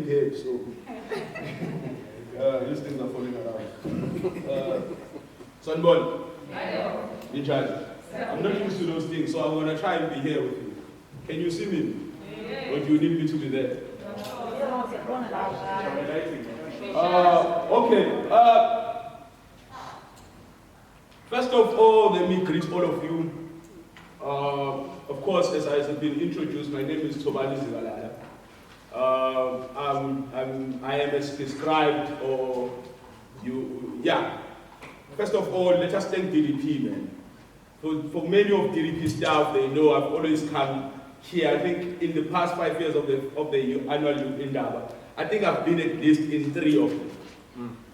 big head, so these things are falling around. Sanbon, in charge. I'm not used to those things, so I'm going to try and be here with you. Can you see me? Or do you need me to be there? Okay. First of all, let me greet all of you. Of course, as I have been introduced, my name is Thobani Zikalala. I am as described, or you, yeah. First of all, let us thank DDP, man. For many of DDP staff, they know I've always come here. I think in the past 5 years of the Annual Youth Indaba, I think I've been at least in 3 of them.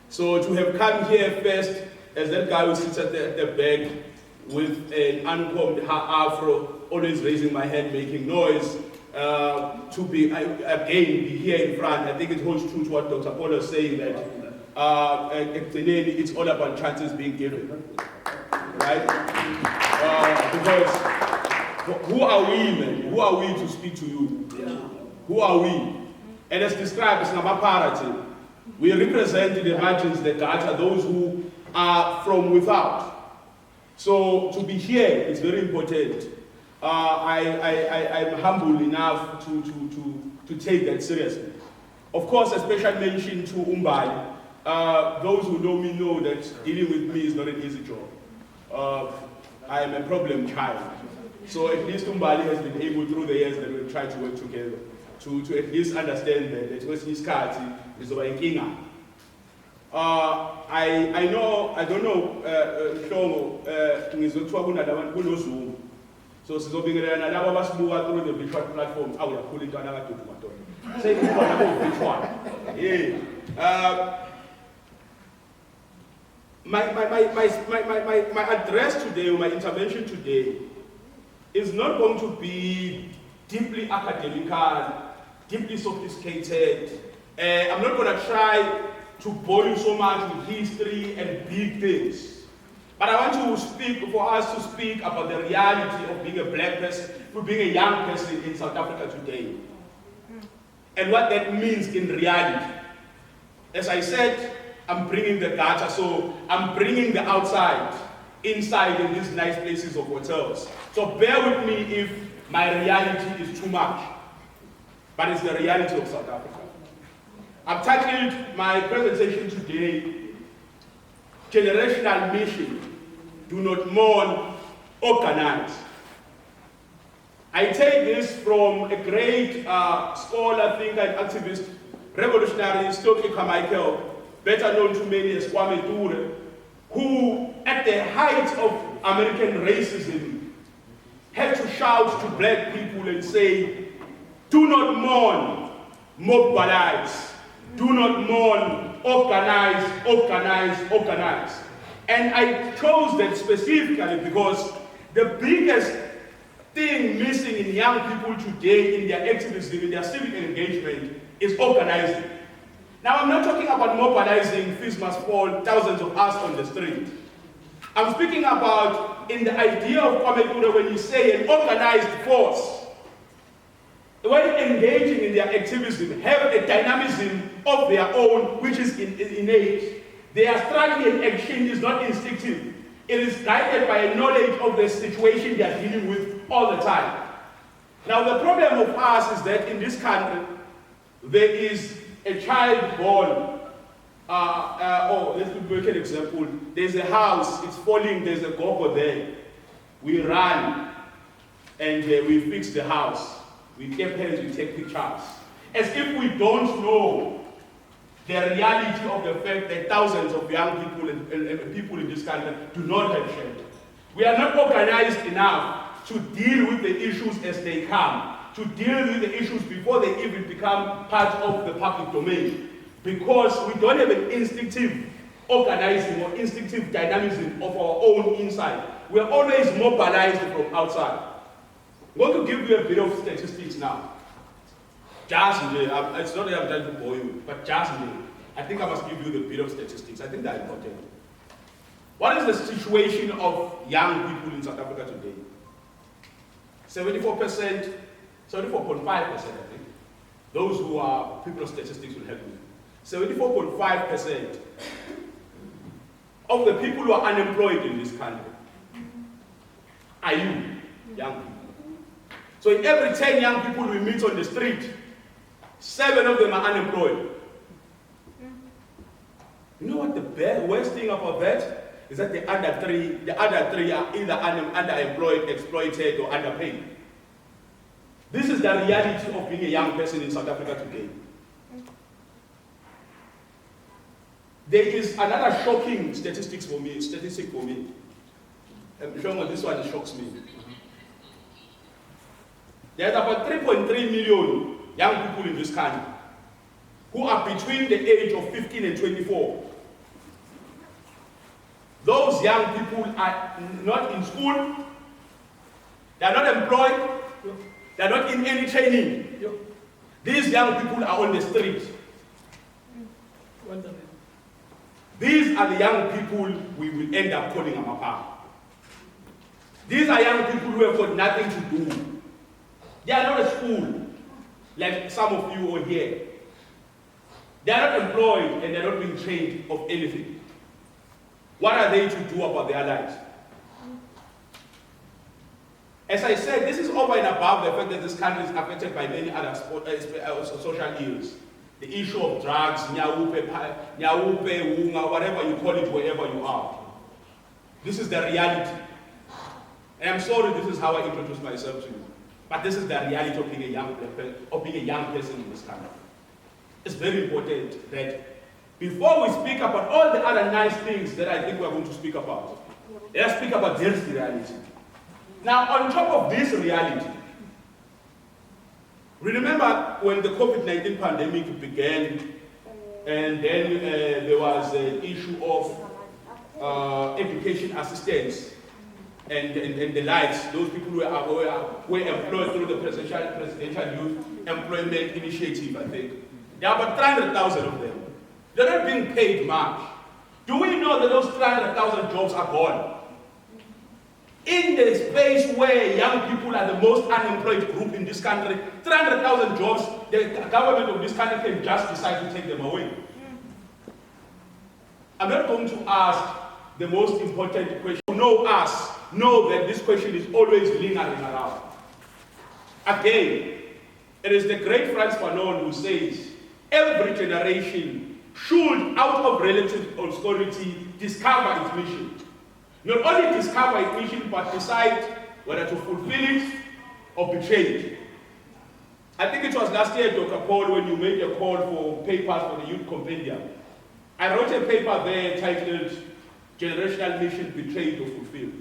So to have come here first, as that guy who sits at the back with an uncombed afro, always raising my hand, making noise, to be here in front. I think it holds true to what Dr. Paul is saying, that it's all about chances being given, right? Because who are we, man? Who are we to speak to you? Who are we? And as described, it's number parity. We represent the margins, the gata, those who are from without. So to be here is very important. I'm humble enough to take that seriously. Of course, a special mention to Umbali. Those who know me know that dealing with me is not an easy job. I am a problem child. So at least Umbali has been able through the years that we've tried to work together to at least understand that Wesley Skati is over in Kinga. I don't know, Shlomo, so sizobingelela nalabo abasibuka through the virtual platform awuyakhula into anakadudu madoda. Say kukhona virtual. Yeah. My address today, or my intervention today, is not going to be deeply academical, deeply sophisticated. I'm not going to try to bore you so much with history and big things. But I want for us to speak about the reality of being a black person, for being a young person in South Africa today. And what that means in reality. As I said, I'm bringing the data, so I'm bringing the outside, inside in these nice places of hotels. So bear with me if my reality is too much, but it's the reality of South Africa. I've titled my presentation today, Generational Mission, Do Not Mourn, Organize. I take this from a great scholar, thinker, and activist, revolutionary, Stokely Carmichael, better known to many as Kwame Ture, who, at the height of American racism, had to shout to black people and say, do not mourn, mobilize. Do not mourn, organize, organize, organize. And I chose that specifically because the biggest thing missing in young people today in their activism, in their civic engagement, is organizing. Now, I'm not talking about mobilizing, fees must fall, thousands of us on the street. I'm speaking about in the idea of Commentator when you say an organized force. When engaging in their activism, have a dynamism of their own, which is innate. Their strategy and action is not instinctive. It is guided by a knowledge of the situation they are dealing with all the time. Now, the problem of us is that in this country, there is a child born. Let's make an example. There's a house, it's falling, there's a gogo there. We run and we fix the house. We take hands, we take pictures. As if we don't know the reality of the fact that thousands of young people and people in this country do not have shelter. We are not organized enough to deal with the issues as they come, to deal with the issues before they even become part of the public domain. Because we don't have an instinctive organizing or instinctive dynamism of our own inside. We are always mobilized from outside. I'm going to give you a bit of statistics now. Just it's not that I'm trying to bore you, but just I think I must give you the bit of statistics. I think they're important. What is the situation of young people in South Africa today? 74%, 74.5%, I think, Those who are people of statistics will help me. 74.5% of the people who are unemployed in this country are you, young people. So in every 10 young people we meet on the street, 7 of them are unemployed. You know what the worst thing about that is that the other three are either underemployed, exploited, or underpaid. This is the reality of being a young person in South Africa today. There is another shocking statistic for me. I'm sure this one shocks me. There's about 3.3 million young people in this country who are between the age of 15 and 24. Those young people are not in school, they are not employed, they are not in any training. These young people are on the street. These are the young people we will end up calling Amapa. These are young people who have got nothing to do. They are not at school, like some of you are here. They are not employed and they are not being trained of anything. What are they to do about their lives? As I said, this is over and above the fact that this country is affected by many other social ills. The issue of drugs, nyawupe, wunga, whatever you call it, wherever you are. This is the reality. And I'm sorry this is how I introduce myself to you. But this is the reality of being a young person in this country. It's very important that before we speak about all the other nice things that I think we're going to speak about, let's speak about this reality. Now, on top of this reality, remember when the COVID-19 pandemic began, and then there was an issue of education assistance and the likes. Those people were employed through the Presidential Youth Employment Initiative, I think. There are about 300,000 of them. They're not being paid much. Do we know that those 300,000 jobs are gone? In the space where young people are the most unemployed group in this country, 300,000 jobs, the government of this country can just decide to take them away. I'm not going to ask the most important question. Know us, know that this question is always lingering around. Again, it is the great Frantz Fanon who says, every generation should, out of relative obscurity, discover its mission. Not only discover its mission, but decide whether to fulfill it or betray it. I think it was last year, Dr. Paul, when you made a call for papers for the Youth Compendium. I wrote a paper there titled, Generational Mission Betrayed or Fulfilled,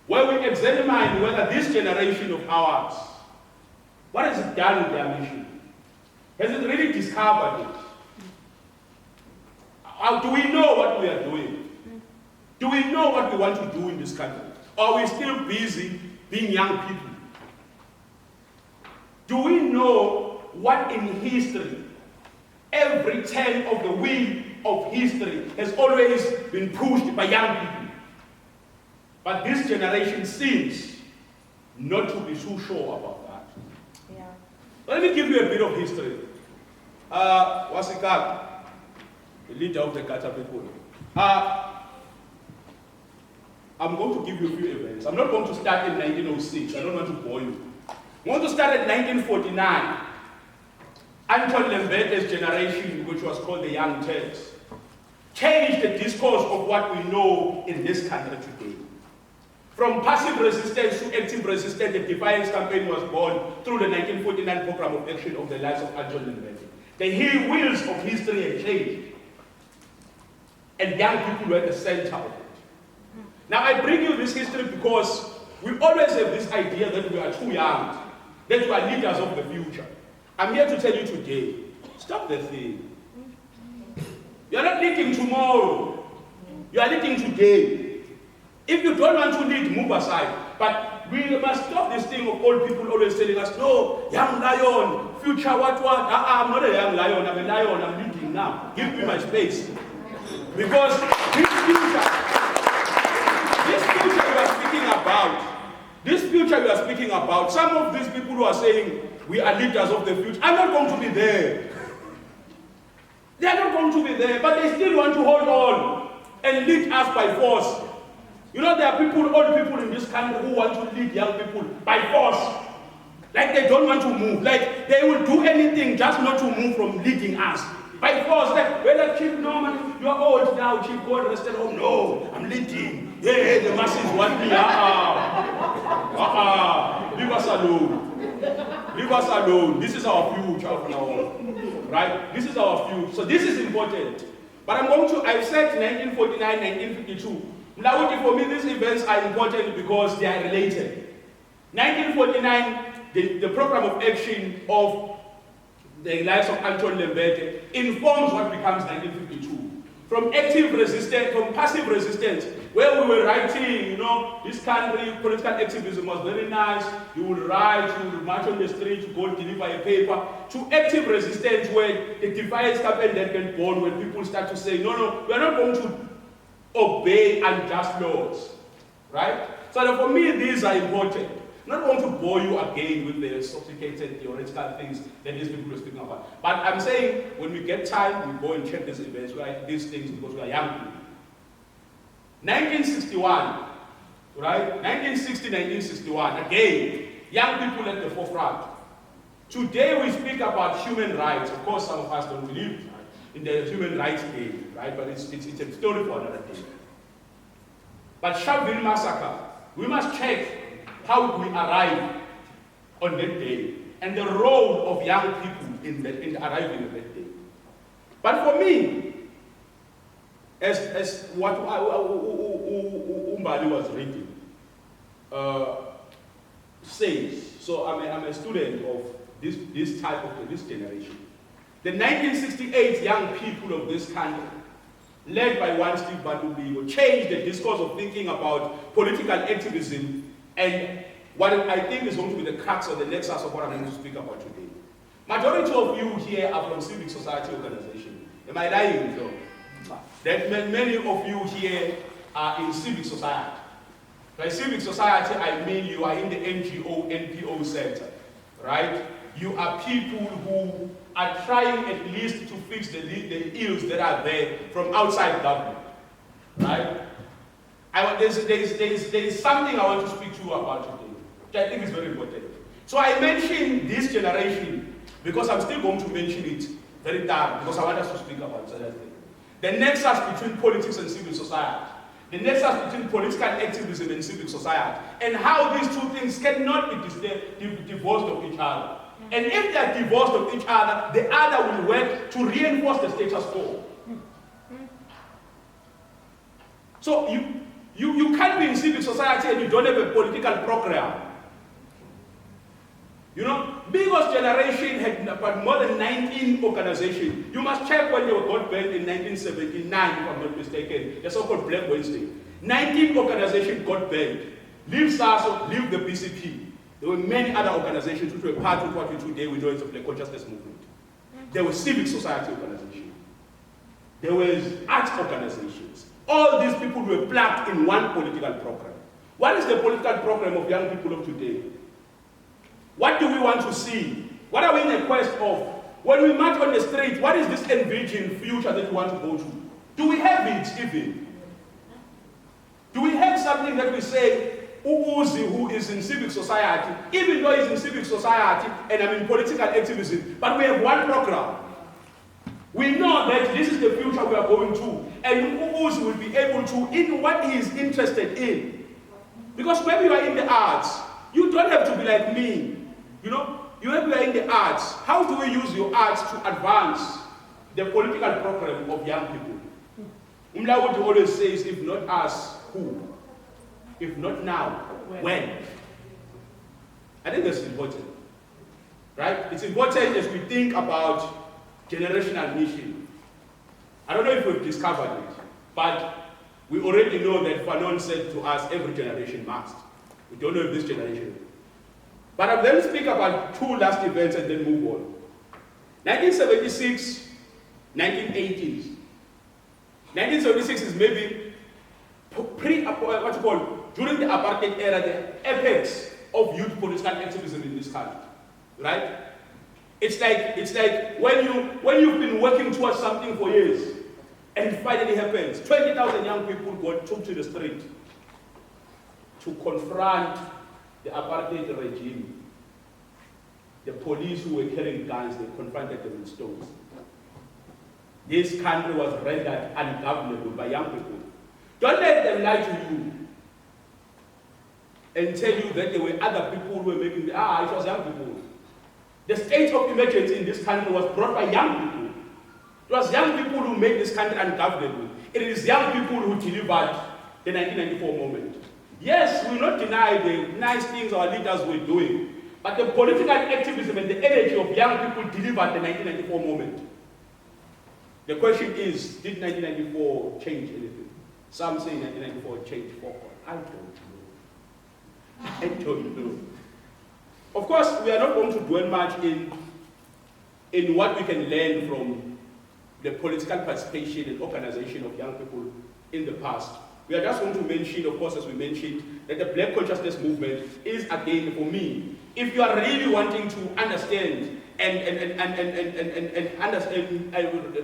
where we examine whether this generation of ours, what has it done with their mission? Has it really discovered it? Do we know what we are doing? Do we know what we want to do in this country? Or are we still busy being young people? Do we know what in history, every turn of the wheel of history has always been pushed by young people? But this generation seems not to be too sure about that. Yeah. Let me give you a bit of history. Wasikak, the leader of the Gata people. I'm going to give you a few events. I'm not going to start in 1906. I don't want to bore you. I'm going to start at 1949. Anton Lembete's generation, which was called the Young Turks, changed the discourse of what we know in this country today. From passive resistance to active resistance, the Defiance Campaign was born through the 1949 program of action of the lives of Anton Lembete. The wheels of history had changed, and young people were at the center of it. Now I bring you this history because we always have this idea that we are too young, that we are leaders of the future. I'm here to tell you today, stop the thing. You are not leading tomorrow, you are leading today. If you don't want to lead, move aside. But we must stop this thing of old people always telling us, no, young lion, future what? I'm not a young lion, I'm a lion, I'm leading now. Give me my space. Because this future we are speaking about, some of these people who are saying, we are leaders of the future, are not going to be there. They are not going to be there, but they still want to hold on and lead us by force. You know, there are people, old people in this country who want to lead young people by force. Like they don't want to move. Like they will do anything just not to move from leading us. By force, like, well, Chief, no, man, you are old now, Chief, go and rest at home. No, I'm leading. Yeah, the masses want me. Leave us alone. Leave us alone. This is our future from now on. Right? This is our future. So this is important. But I've said 1949, 1952. Now, for me, these events are important because they are related. 1949, the program of action of the lives of Anton Lembede informs what becomes 1952. From active resistance, from passive resistance, where we were writing, you know, this country, political activism was very nice. You would write, you would march on the street, you go deliver a paper, to active resistance where the defiance campaign that can born when people start to say, no, we are not going to obey unjust laws, right? So for me, these are important. I'm not going to bore you again with the sophisticated theoretical things that these people are speaking about. But I'm saying, when we get time, we go and check these events, these things, because we are young people. 1961, right? 1960, 1961, again, young people at the forefront. Today we speak about human rights. Of course, some of us don't believe in the human rights day, right? But it's a story for another day. But Sharpeville massacre, we must check how we arrive on that day and the role of young people in arriving on that day. But for me, as what Umbali was reading says, so I'm a student of this type of this generation. The 1968 young people of this country, led by one Steve Bandubigo, changed the discourse of thinking about political activism and what I think is going to be the crux or the nexus of what I'm going to speak about today. Majority of you here are from civic society organization. Am I lying, though? That many of you here are in civic society. By civic society, I mean you are in the NGO, NPO sector, right? You are people who are trying at least to fix the ills that are there from outside government, right? There is something I want to speak to you about today, which I think is very important. So I mentioned this generation because I'm still going to mention it very thoroughly because I want us to speak about certain things. The nexus between politics and civil society, the nexus between political activism and civic society, and how these two things cannot be divorced of each other. And if they are divorced of each other, the other will work to reinforce the status quo. So you can't be in civic society and you don't have a political program. You know, Bigos generation had about more than 19 organizations. You must check when they got banned in 1979, if I'm not mistaken, the so-called Black Wednesday. 19 organizations got banned. Leave SASO, leave the BCP. There were many other organizations which were part of what we today we know as the Black Consciousness Movement. There were civic society organizations. There were arts organizations. All these people were plugged in one political program. What is the political program of young people of today? What do we want to see? What are we in a quest of? When we march on the street, what is this envisioned future that we want to go to? Do we have it even? Do we have something that we say, Uzi, who is in civic society, even though he's in civic society and I'm in political activism, but we have one program. We know that this is the future we are going to, and Uzi will be able to, in what he is interested in. Because when you are in the arts, you don't have to be like me. You know, you have to be in the arts. How do we use your arts to advance the political program of young people? Umlawudi always says, if not us, who? If not now, when? I think that's important, right? It's important as we think about generational mission. I don't know if we've discovered it, but we already know that Fanon said to us, every generation must. We don't know if this generation will. But I'll then speak about two last events and then move on. 1976, 1980s. 1976 is maybe during the apartheid era, the apex of youth political activism in this country. right? It's like when you've been working towards something for years, and it finally happens. 20,000 young people took to the street to confront the apartheid regime. The police who were carrying guns, they confronted them with stones. This country was rendered ungovernable by young people. Don't let them lie to you and tell you that there were other people who were making it was young people. The state of emergency in this country was brought by young people. It was young people who made this country ungovernable. It is young people who delivered the 1994 moment. Yes, we will not deny the nice things our leaders were doing, but the political activism and the energy of young people delivered the 1994 moment. The question is, did 1994 change anything? Some say 1994 changed football. I don't know. Of course, we are not going to dwell much in what we can learn from the political participation and organization of young people in the past. We are just going to mention, of course, as we mentioned, that the Black Consciousness Movement is, again, for me, if you are really wanting to understand and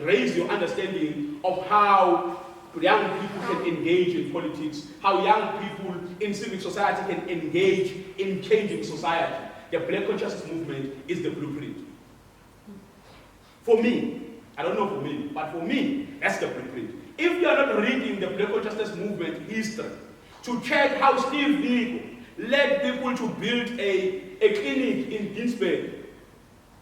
raise your understanding of how young people can engage in politics, how young people in civic society can engage in changing society, the Black Consciousness Movement is the blueprint. For me, I don't know for me, but for me, that's the blueprint. If you are not reading the Black Consciousness Movement history, to check how Steve Biko led people to build a clinic in Ginsberg,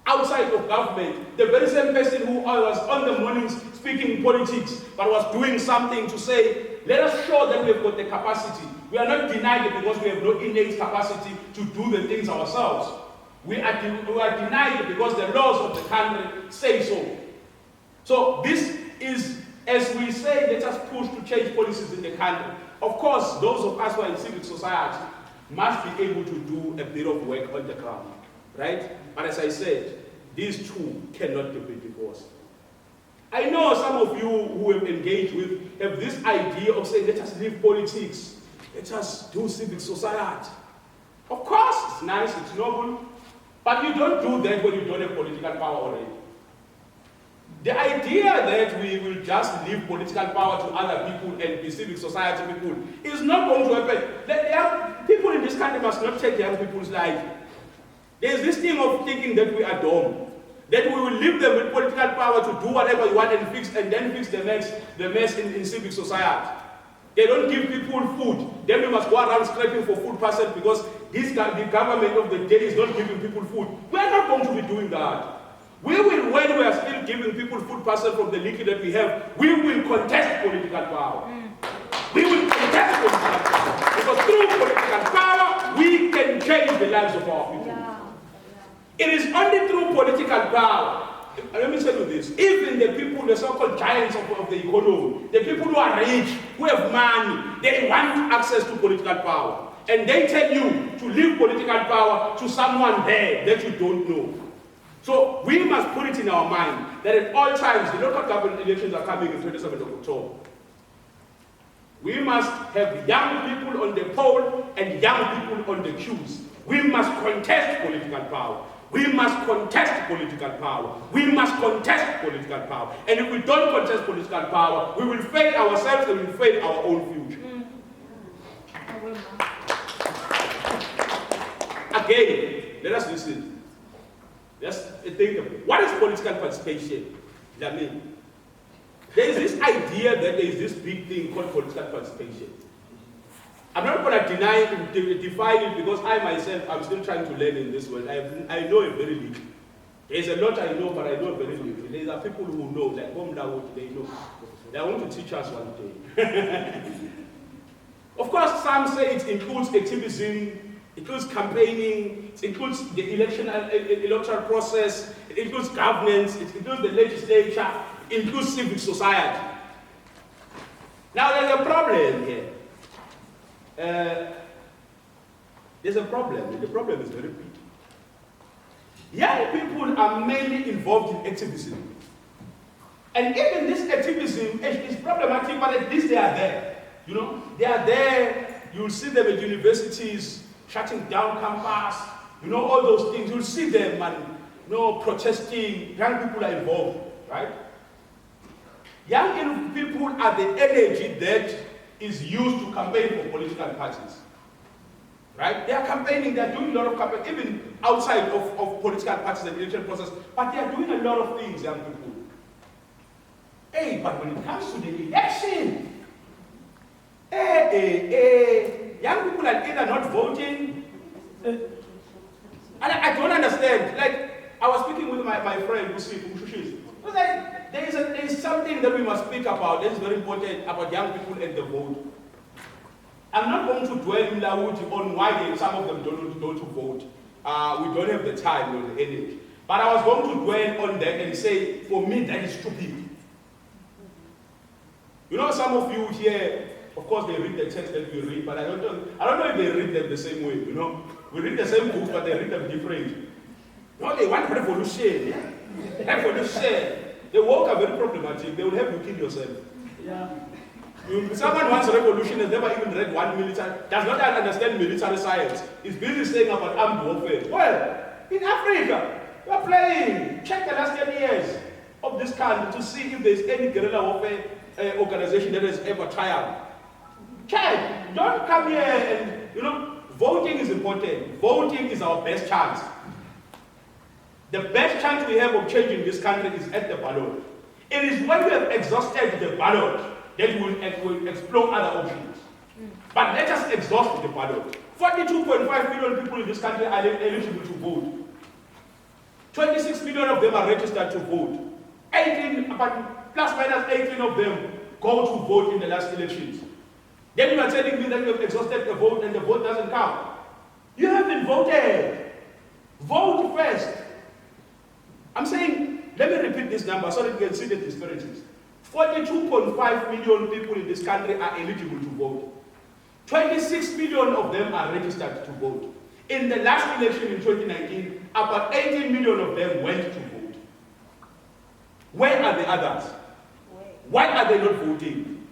outside of government, the very same person who was on the mornings speaking politics, but was doing something to say, let us show that we have got the capacity. We are not denied it because we have no innate capacity to do the things ourselves. We are denied it because the laws of the country say so. So this is, as we say, let us push to change policies in the country. Of course, those of us who are in civil society must be able to do a bit of work on the ground, right? But as I said, these two cannot be divorced. I know some of you who have engaged with have this idea of saying, let us leave politics, let us do civic society. Of course, it's nice, it's noble, but you don't do that when you don't have political power already. The idea that we will just leave political power to other people and be civic society people is not going to happen. People in this country must not take young people's life. There's this thing of thinking that we are dumb, that we will leave them with political power to do whatever you want and then fix the mess in civic society. They don't give people food. Then we must go around scraping for food parcels because the government of the day is not giving people food. We are not going to be doing that. We will, when we are still giving people food parcels from the liquid that we have, we will contest political power. We will contest political power. Because through political power, we can change the lives of our people. It is only through political power. Let me tell you this. Even the people, the so-called giants of the economy, the people who are rich, who have money, they want access to political power. And they tell you to leave political power to someone there that you don't know. So we must put it in our mind that at all times, the local government elections are coming on 27th of October. We must have young people on the poll and young people on the queues. We must contest political power. We must contest political power. We must contest political power. And if we don't contest political power, we will fail ourselves and we will fail our own future. Again, let us listen. Let's think of it. What is political participation? I mean, there is this idea that there is this big thing called political participation. I'm not going to define it because I myself, I'm still trying to learn in this world. I know a very little. There's a lot I know, but I know very little. There are people who know, like Bomla, they know. They want to teach us one day. Of course, some say it includes activism, it includes campaigning, it includes the electoral process, it includes governance, it includes the legislature, it includes civic society. Now there's a problem here. There's a problem, and the problem is very big. Young people are mainly involved in activism. And even this activism is problematic, but at least they are there. You know, they are there. You'll see them at universities, shutting down campus, you know, all those things. You'll see them and, you know, protesting. Young people are involved, right? Young people are the energy that is used to campaign for political parties. Right? They are campaigning, they are doing a lot of campaigning, even outside of political parties and election process, but they are doing a lot of things, young people. Hey, but when it comes to the election, young people are either not voting, and I don't understand. Like, I was speaking with my friend, Mushushis. Like, there is something that we must speak about that is very important about young people and the vote. I'm not going to dwell in Lauti on why some of them don't vote. We don't have the time or the energy. But I was going to dwell on that and say, for me, that is stupid. You know, some of you here, of course, they read the text that we read, but I don't know if they read them the same way. You know, we read the same books, but they read them differently. No, they want revolution. Yeah? Revolution. The woke are very problematic. They will have you kill yourself. Yeah. Someone wants revolution has never even read one military, does not understand military science, is busy saying about armed warfare. Well, in Africa, we are playing. Check the last 10 years of this country to see if there's any guerrilla warfare organization that has ever triumphed. Check. Don't come here and, you know, voting is important. Voting is our best chance. The best chance we have of changing this country is at the ballot. It is when we have exhausted the ballot that will explore other options. But let us exhaust the ballot. 42.5 million people in this country are eligible to vote. 26 million of them are registered to vote. 18, about plus minus 18 of them go to vote in the last elections. Then you are telling me that you have exhausted the vote and the vote doesn't count. You haven't voted. Vote first. I'm saying, let me repeat this number so that you can see the disparities. 42.5 million people in this country are eligible to vote. 26 million of them are registered to vote. In the last election in 2019, about 18 million of them went to vote. Where are the others? Why are they not voting?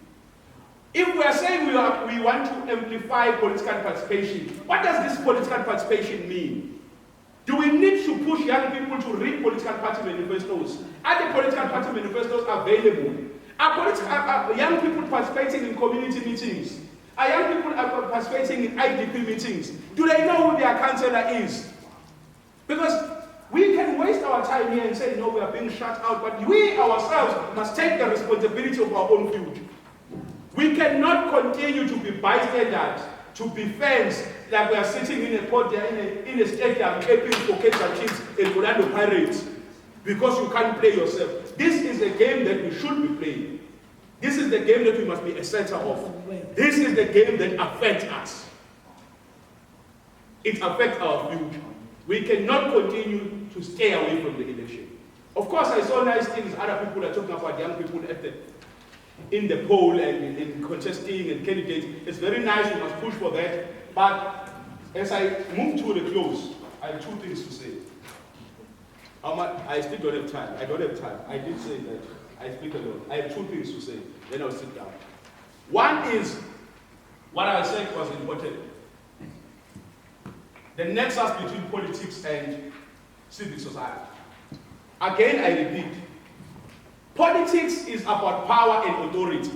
If we are saying we want to amplify political participation, what does this political participation mean? Do we need to push young people to read political party manifestos? Are the political party manifestos available? Are young people participating in community meetings? Are young people participating in IDP meetings? Do they know who their councillor is? Because we can waste our time here and say, no, we are being shut out, but we ourselves must take the responsibility of our own future. We cannot continue to be bystanders, to be fans, like we are sitting in a podium, in a stadium, clapping for Kaizer Chiefs and Orlando Pirates, because you can't play yourself. This is a game that we should be playing. This is the game that we must be a center of. This is the game that affects us. It affects our future. We cannot continue to stay away from the election. Of course, I saw nice things other people are talking about, young people in the poll and in contesting and candidates. It's very nice, we must push for that. But as I move to the close, I have two things to say. I still don't have time. I don't have time. I did say that. I speak a lot. I have two things to say. Then I'll sit down. One is, what I said was important. The nexus between politics and civil society. Again, I repeat. Politics is about power and authority.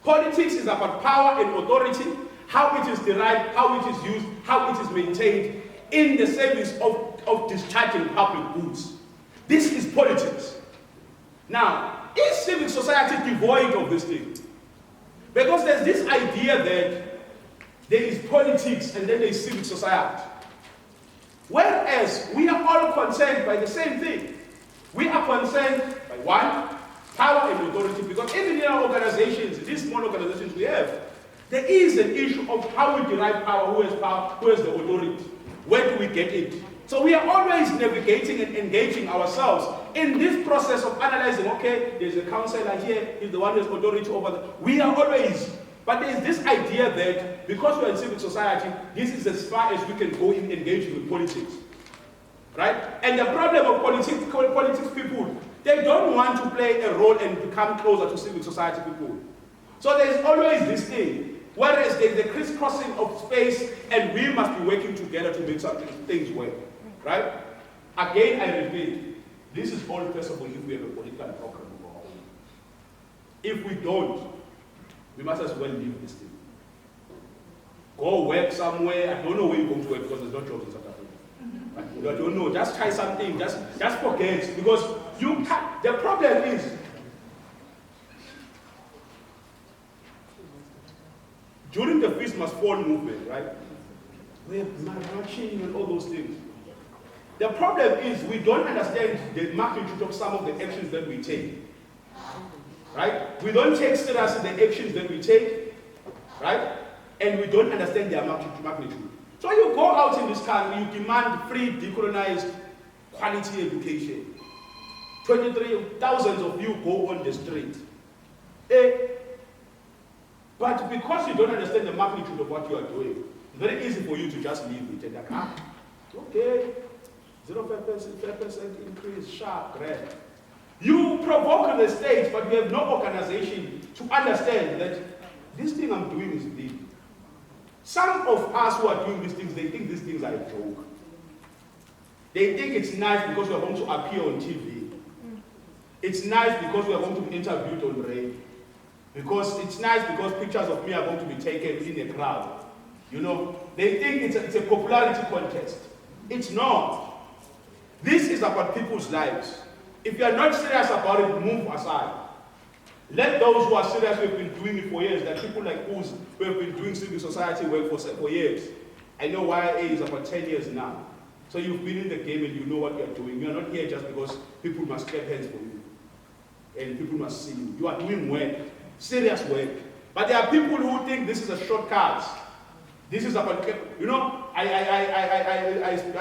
Politics is about power and authority, how it is derived, how it is used, how it is maintained in the service of discharging public goods. This is politics. Now, is civic society devoid of this thing? Because there's this idea that there is politics and then there is civic society. Whereas we are all concerned by the same thing. We are concerned by one, power and authority, because even in our organizations, these small organizations we have, there is an issue of how we derive power, who has the authority, where do we get it? So we are always navigating and engaging ourselves in this process of analyzing, okay, there's a councillor here, he's the one who has authority over the... We are always, but there's this idea that because we're in civil society, this is as far as we can go in engaging with politics. Right? And the problem of politics people, they don't want to play a role and become closer to civil society people. So there's always this thing. Whereas there's the crisscrossing of space, and we must be working together to make things work. Right? Again, I repeat, this is all possible if we have a political program of our own. If we don't, we must as well leave this thing. Go work somewhere. I don't know where you're going to work because there's no jobs in South Africa. I don't know. Just try something. Just forget, because you can't. The problem is, during the Feast Must Fall movement, right? We're marching and all those things. The problem is we don't understand the magnitude of some of the actions that we take. Right? We don't take seriously the actions that we take, right? And we don't understand their magnitude. So you go out in this country, you demand free, decolonized, quality education. 23,000 of you go on the street. But because you don't understand the magnitude of what you are doing, it's very easy for you to just leave it and like, okay, 0.5% increase, sharp, great. You provoke the state, but you have no organization to understand that this thing I'm doing is big. Some of us who are doing these things, they think these things are a joke. They think it's nice because we are going to appear on TV. It's nice because we are going to be interviewed on radio. Because it's nice because pictures of me are going to be taken in a crowd. You know, they think it's a popularity contest. It's not. This is about people's lives. If you are not serious about it, move aside. Let those who are serious, who have been doing it for years, like people like us, who have been doing civil society work for years. I know YA is about 10 years now. So you've been in the game and you know what you're doing. You're not here just because people must clap hands for you. And people must see you. You are doing work, serious work. But there are people who think this is a shortcut. This is about, you know, I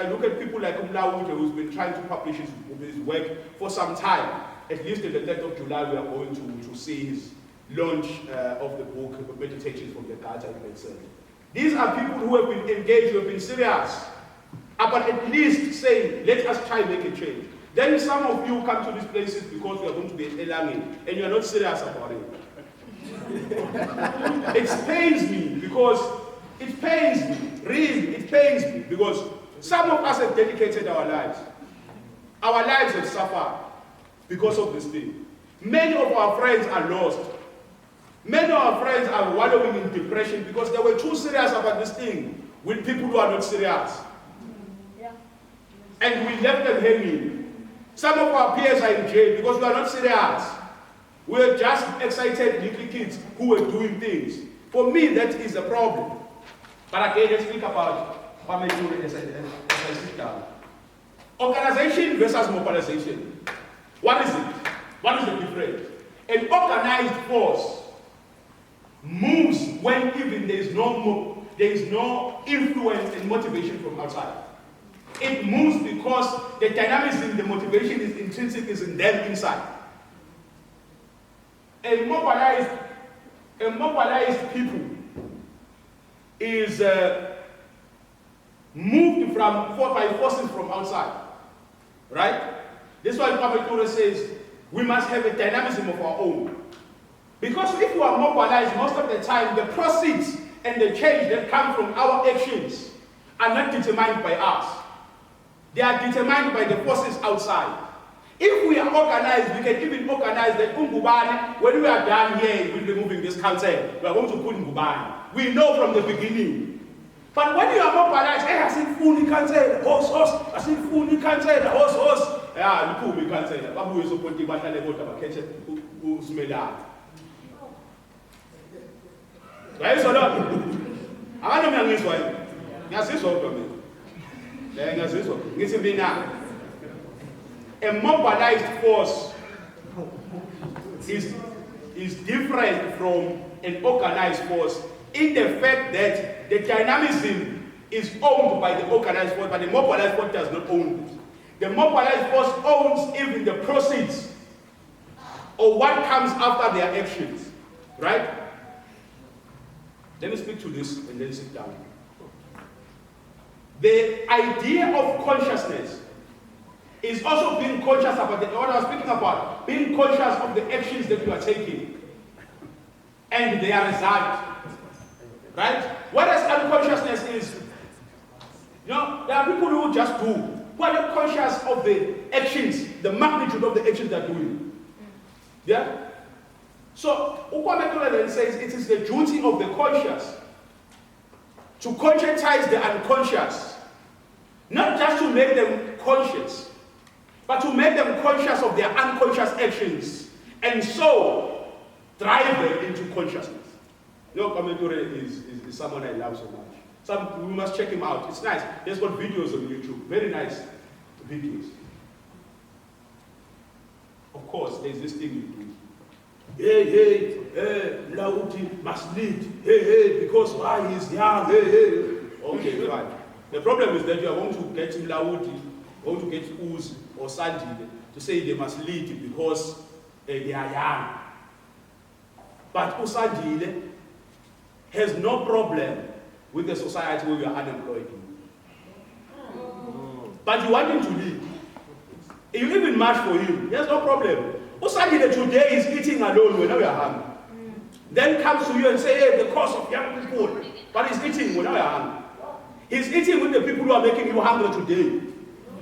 look at people like Umlawude, who's been trying to publish his work for some time. At least on the 10th of July, we are going to see his launch of the book, Meditations from the Gutter in Betsel. These are people who have been engaged, who have been serious, but at least saying, let us try and make a change. Then some of you come to these places because we are going to be at Elangi, and you are not serious about it. It pains me because it pains me, really, it pains me, because some of us have dedicated our lives. Our lives have suffered because of this thing. Many of our friends are lost. Many of our friends are wallowing in depression because they were too serious about this thing with people who are not serious. Yeah. And we left them hanging. Some of our peers are in jail because we are not serious. We are just excited little kids who are doing things. For me, that is a problem. But again, let's think about Commentator as I sit down. Organization versus mobilization. What is it? What is the difference? An organized force moves when even there is no influence and motivation from outside. It moves because the dynamism, the motivation is intrinsic, is in them inside. A mobilized people is moved by forces from outside, right? This is why Commentator says we must have a dynamism of our own. Because if we are mobilized, most of the time the proceeds and the change that come from our actions are not determined by us. They are determined by the forces outside. If we are organized, we can even organize that Ngubane, when we are done here with removing this council, we are going to put Ngubane. We know from the beginning. But when you are mobilized, I see fully cancelled, horse, I see fully cancelled, horse. Yeah, you put cancelled. Babu is supposed to be catch who smell that. Right, so I don't know this one. Yes, it's all coming. Yes, it's all. It's a now. A mobilized force is different from an organized force in the fact that the dynamism is owned by the organized force, but the mobilized force does not own it. The mobilized force owns even the proceeds or what comes after their actions, right? Let me speak to this and then sit down. The idea of consciousness is also being conscious about what I was speaking about, being conscious of the actions that you are taking and their result. Right? What people just do, who are not conscious of the actions, the magnitude of the actions they're doing. Yeah? So, Commentator then says it is the duty of the conscious to conscientize the unconscious, not just to make them conscious, but to make them conscious of their unconscious actions, and so drive them into consciousness. You know, Commentator is someone I love so much. We must check him out. It's nice. There's got videos on YouTube. Very nice videos. Of course, there's this thing you do. Hey, Lauti must lead. Hey, because why he's young. Hey. Okay, fine. The problem is that you are going to get him Lauti, going to get Uz or Sandy to say they must lead because they are young. But Usandile has no problem with the society where we are unemployed. But you want him to lead. You even march for him. He has no problem. Usandile today is eating alone whenever you are hungry. Then comes to you and say, hey, the cause of young people. But he's eating whenever you are hungry. He's eating with the people who are making you hungry today.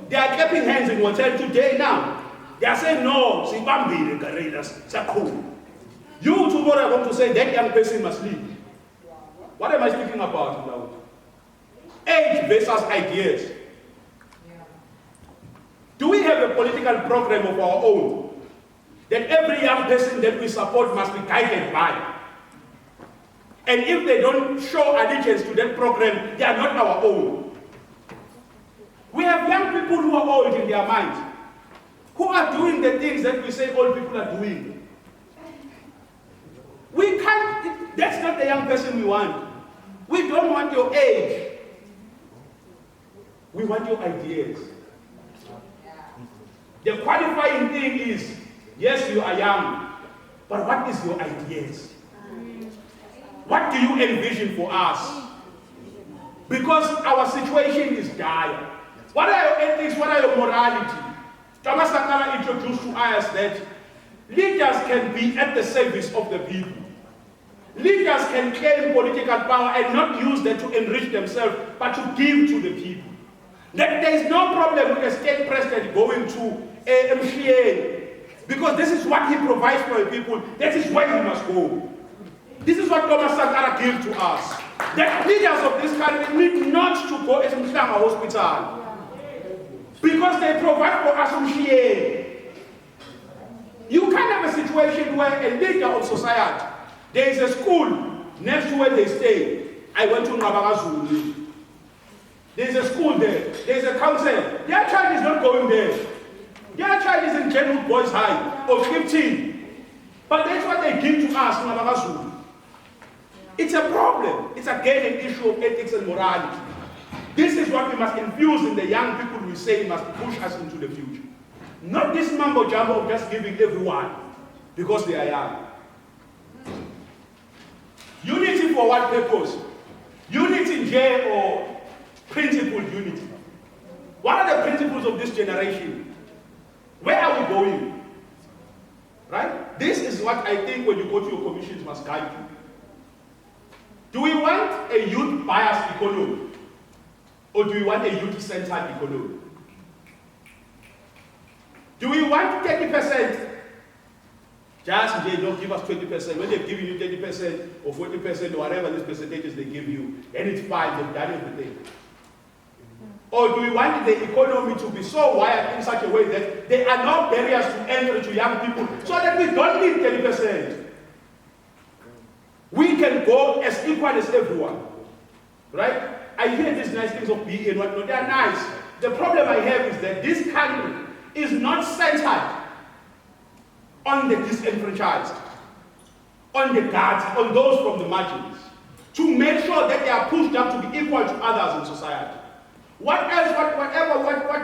They are clapping hands in hotel today now. They are saying, no, Zimbabwe, that's cool. You tomorrow are going to say that young person must leave. What am I speaking about now? Age versus ideas. Do we have a political program of our own that every young person that we support must be guided by? And if they don't show allegiance to that program, they are not our own. We have young people who are old in their minds, who are doing the things that we say old people are doing. We can't, that's not the young person we want. We don't want your age. We want your ideas. The qualifying thing is, yes, you are young, but what is your ideas? What do you envision for us? Because our situation is dire. What are your ethics? What are your morality? Thomas Sankara introduced to us that leaders can be at the service of the people. Leaders can claim political power and not use that to enrich themselves, but to give to the people. That there is no problem with a state president going to a MCA, because this is what he provides for the people. That is where he must go. This is what Thomas Sankara gives to us. That leaders of this country need not to go to Mhlanga Hospital, because they provide for us MCA. You can't have a situation where a leader of society, there is a school next to where they stay. I went to Ngabagazulu. There is a school there. There is a council. Their child is not going there. Their child is in Kenwood Boys High or 15. But that's what they give to us in Ngabagazulu. It's a problem. It's again an issue of ethics and morality. This is what we must infuse in the young people we say must push us into the future. Not this mambo jumbo of just giving everyone because they are young. Unity for what purpose? Unity, J, or principled unity? What are the principles of this generation? Where are we going? Right? This is what I think when you go to your commissions must guide you. Do we want a youth-biased economy? Or do we want a youth-centered economy? Do we want 30%? Just they don't give us 20%. When they're giving you 30% or 40% or whatever these percentages they give you, then it's fine, they've done everything. Or do we want the economy to be so wired in such a way that there are no barriers to entry to young people so that we don't need 30%? We can go as equal as everyone. Right? I hear these nice things of BE and whatnot, they're nice. The problem I have is that this country is not centered on the disenfranchised, on the guards, on those from the margins, to make sure that they are pushed up to be equal to others in society. What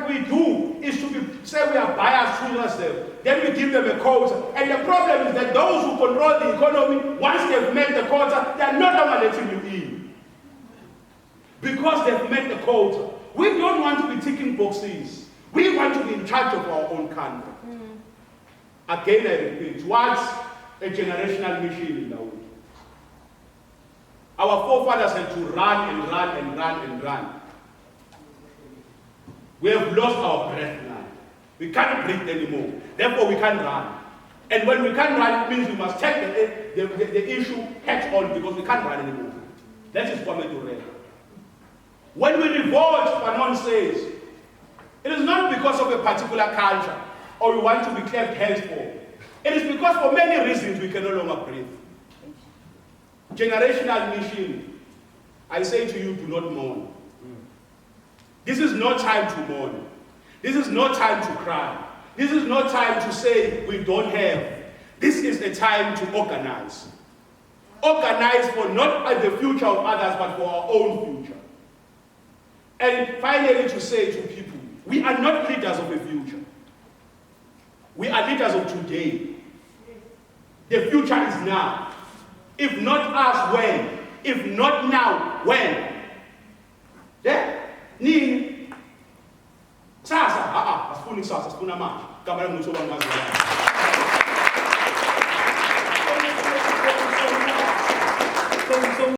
we do is to say we are biased towards them, then we give them a quota. And the problem is that those who control the economy, once they've met the quota, they are no longer letting you in. Because they've met the quota. We don't want to be ticking boxes. We want to be in charge of our own country. Again, I repeat, what's a generational mission in the world? Our forefathers had to run and run and run and run. We have lost our breath now. We can't breathe anymore. Therefore, we can't run. And when we can't run, it means we must take the issue head on because we can't run anymore. That is Commentator. When we revolt, Fanon says, it is not because of a particular culture or we want to be clapped hands for. It is because for many reasons we can no longer breathe. Generational mission. I say to you, do not mourn. This is no time to mourn. This is no time to cry. This is no time to say we don't have. This is a time to organize. Organize for not the future of others, but for our own future. And finally to say to people, we are not leaders of the future. We are leaders of today. The future is now. If not us, when? If not now, when? Yeah? Nini? Sasa, asifuni sasa, asifuna manje. Kamara mnutho bangazela.